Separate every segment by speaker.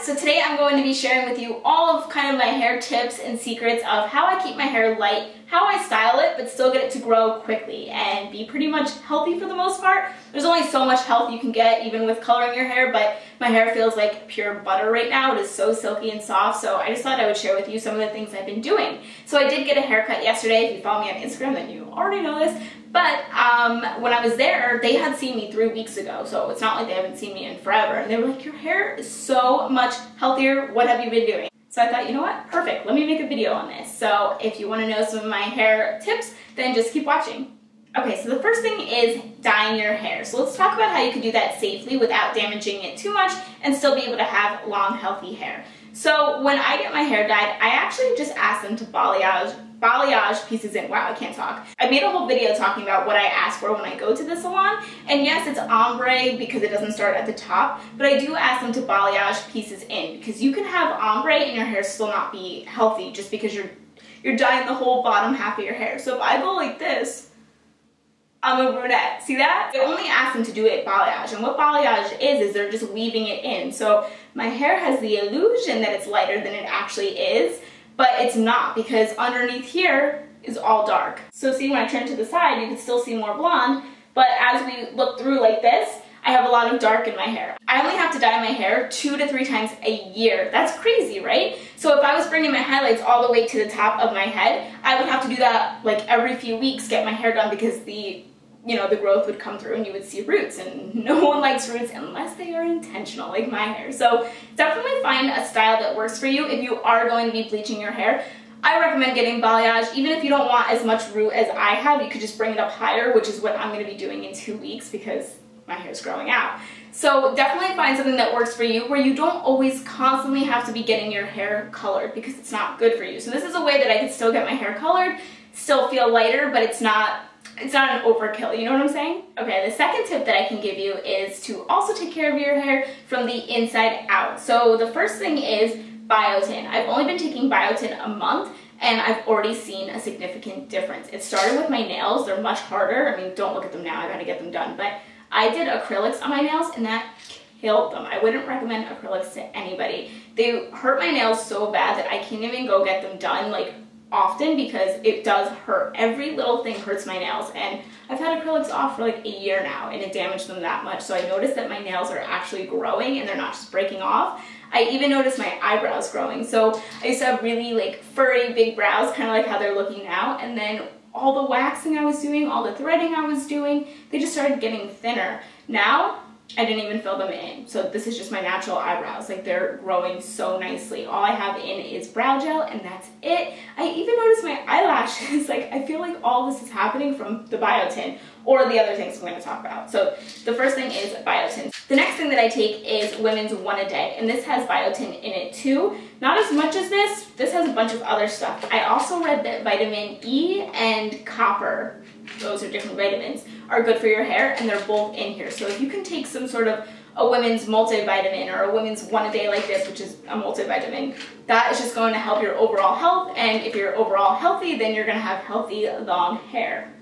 Speaker 1: So today I'm going to be sharing with you all of kind of my hair tips and secrets of how I keep my hair light, how I style it, but still get it to grow quickly and be pretty much healthy for the most part. There's only so much health you can get even with coloring your hair, but my hair feels like pure butter right now. It is so silky and soft, so I just thought I would share with you some of the things I've been doing. So I did get a haircut yesterday. If you follow me on Instagram, then you already know this. But when I was there, they had seen me 3 weeks ago, so it's not like they haven't seen me in forever. And they were like, your hair is so much healthier. What have you been doing? So I thought, you know what? Perfect. Let me make a video on this. So if you want to know some of my hair tips, then just keep watching. Okay, so the first thing is dyeing your hair. So let's talk about how you can do that safely without damaging it too much and still be able to have long, healthy hair. So when I get my hair dyed, I actually just ask them to balayage pieces in. Wow, I can't talk. I made a whole video talking about what I ask for when I go to the salon. And yes, it's ombre because it doesn't start at the top, but I do ask them to balayage pieces in because you can have ombre and your hair still not be healthy just because you're dyeing the whole bottom half of your hair. So if I go like this, I'm a brunette. See that? I only ask them to do it balayage. And what balayage is they're just weaving it in. So my hair has the illusion that it's lighter than it actually is, but it's not because underneath here is all dark. So see, when I turn to the side, you can still see more blonde, but as we look through like this, I have a lot of dark in my hair. I only have to dye my hair 2 to 3 times a year. That's crazy, right? So if I was bringing my highlights all the way to the top of my head, I would have to do that like every few weeks, get my hair done because the growth would come through and you would see roots, and no one likes roots unless they are intentional like my hair. So definitely find a style that works for you. If you are going to be bleaching your hair, I recommend getting balayage. Even if you don't want as much root as I have, you could just bring it up higher, which is what I'm going to be doing in 2 weeks because my hair's growing out. So definitely find something that works for you where you don't always constantly have to be getting your hair colored because it's not good for you. So this is a way that I can still get my hair colored, still feel lighter, but it's not an overkill, you know what I'm saying? Okay, the second tip that I can give you is to also take care of your hair from the inside out. So the first thing is Biotin. I've only been taking Biotin a month and I've already seen a significant difference. It started with my nails. They're much harder. I mean, don't look at them now. I gotta get them done. But I did acrylics on my nails and that killed them. I wouldn't recommend acrylics to anybody. They hurt my nails so bad that I can't even go get them done like often because it does hurt. Every little thing hurts my nails, and I've had acrylics off for like a year now and it damaged them that much. So I noticed that my nails are actually growing and they're not just breaking off. I even noticed my eyebrows growing. So I used to have really like furry big brows, kind of like how they're looking now, and then all the waxing I was doing, all the threading I was doing, they just started getting thinner. Now I didn't even fill them in. So this is just my natural eyebrows. Like they're growing so nicely. All I have in is brow gel and that's it. I even noticed my eyelashes. Like I feel like all this is happening from the Biotin or the other things I'm going to talk about. So the first thing is Biotin. The next thing that I take is Women's One a Day, and this has Biotin in it too. Not as much as this. This has a bunch of other stuff. I also read that vitamin E and copper, those are different vitamins, are good for your hair, and they're both in here. So if you can take some sort of a women's multivitamin or a women's one a day like this, which is a multivitamin, that is just going to help your overall health, and if you're overall healthy, then you're going to have healthy long hair.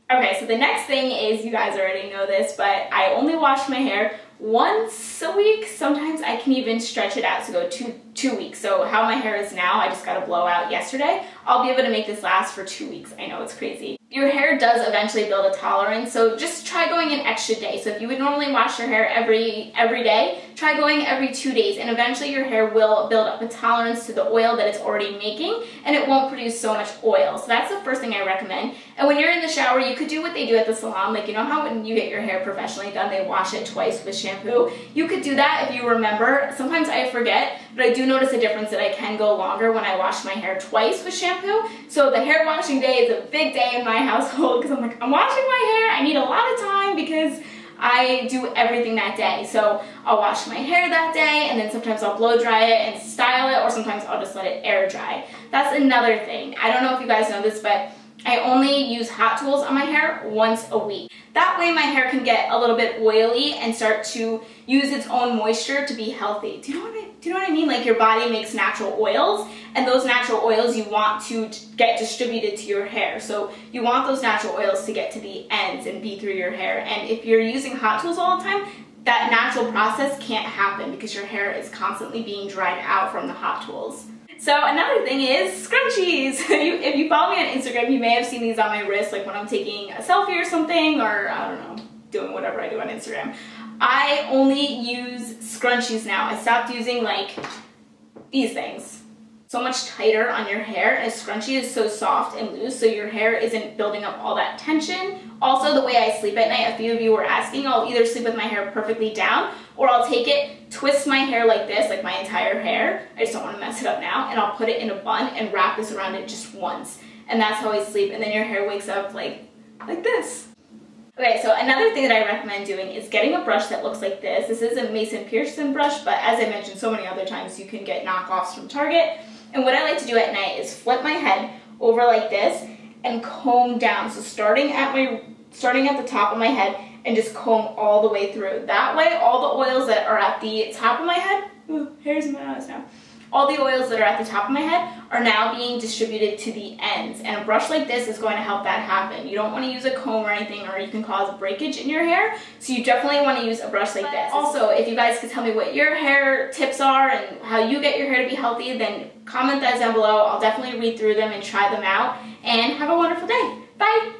Speaker 1: Okay, so the next thing is, you guys already know this, but I only wash my hair once a week. Sometimes I can even stretch it out to go two weeks. So how my hair is now, I just got a blowout yesterday. I'll be able to make this last for 2 weeks. I know it's crazy. Your hair does eventually build a tolerance, so just try going an extra day. So if you would normally wash your hair every day, try going every 2 days, and eventually your hair will build up a tolerance to the oil that it's already making, and it won't produce so much oil. So that's the first thing I recommend. And when you're in the shower, you could do what they do at the salon. Like, you know how when you get your hair professionally done, they wash it twice with shampoo? You could do that if you remember. Sometimes I forget, but I do notice a difference that I can go longer when I wash my hair twice with shampoo. So the hair washing day is a big day in my household because I'm like, I'm washing my hair. I need a lot of time because I do everything that day. So I'll wash my hair that day, and then sometimes I'll blow dry it and style it, or sometimes I'll just let it air dry. That's another thing. I don't know if you guys know this, but I only use hot tools on my hair once a week. That way my hair can get a little bit oily and start to use its own moisture to be healthy. Do you know what I mean? Like, your body makes natural oils, and those natural oils you want to get distributed to your hair. So you want those natural oils to get to the ends and be through your hair. And if you're using hot tools all the time, that natural process can't happen because your hair is constantly being dried out from the hot tools. So another thing is scrunchies. If you follow me on Instagram, you may have seen these on my wrist, like when I'm taking a selfie or something, or I don't know, doing whatever I do on Instagram. I only use scrunchies now. I stopped using like these things. So much tighter on your hair, and a scrunchie is so soft and loose, so your hair isn't building up all that tension. Also, the way I sleep at night, a few of you were asking, I'll either sleep with my hair perfectly down, or I'll take it, twist my hair like this, like my entire hair, I just don't want to mess it up now, and I'll put it in a bun and wrap this around it just once. And that's how I sleep, and then your hair wakes up like this. Okay, so another thing that I recommend doing is getting a brush that looks like this. This is a Mason Pearson brush, but as I mentioned so many other times, you can get knockoffs from Target. And what I like to do at night is flip my head over like this and comb down. So starting at the top of my head and just comb all the way through. That way, all the oils that are at the top of my head, ooh, hair's in my eyes now. All the oils that are at the top of my head are now being distributed to the ends. And a brush like this is going to help that happen. You don't want to use a comb or anything, or you can cause breakage in your hair. So you definitely want to use a brush like this. Also, if you guys could tell me what your hair tips are and how you get your hair to be healthy, then comment that down below. I'll definitely read through them and try them out. And have a wonderful day. Bye!